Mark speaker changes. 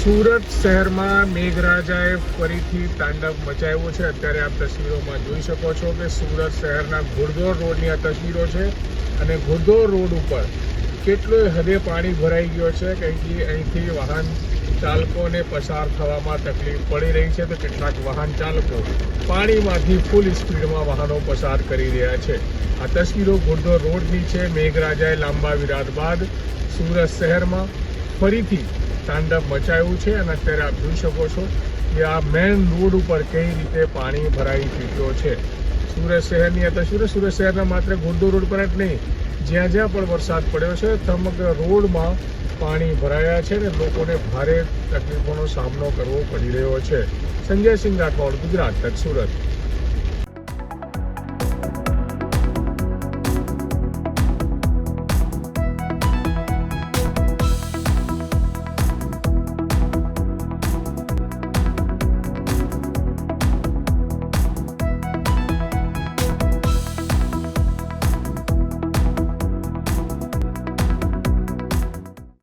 Speaker 1: સુરત શહેરમાં મેઘરાજાએ ફરીથી તાંડવ મચાવ્યું છે। અત્યારે આપ તસવીરોમાં જોઈ શકો છો કે સુરત શહેરના ઘોડદોડ રોડની આ તસવીરો છે અને ઘોડદોડ રોડ ઉપર કેટલોય હદે પાણી ભરાઈ ગયો છે કે અહીંથી વાહન ચાલકોને પસાર થવામાં તકલીફ પડી રહી છે। તો કેટલાક વાહન ચાલકો પાણીમાંથી ફૂલ સ્પીડમાં વાહનો પસાર કરી રહ્યા છે। આ તસવીરો ઘોડદોડ રોડની છે। મેઘરાજાએ લાંબા વિરામ બાદ સુરત શહેરમાં ફરીથી તાંડવ મચાવ્યું છે અને અત્યારે આપ જોઈ શકો છો કે આ મેઇન રોડ ઉપર કઈ રીતે પાણી ભરાઈ ચૂક્યો છે। સુરત શહેરની આ તસવીરો સુરત શહેરના માત્ર ઘોડદોડ રોડ પર જ નહીં, જ્યાં જ્યાં પણ વરસાદ પડ્યો છે સમગ્ર રોડમાં પાણી ભરાયા છે અને લોકોને ભારે તકલીફોનો સામનો કરવો પડી રહ્યો છે। સંજય સિંહ રાઠોડ, ગુજરાત તક, સુરત।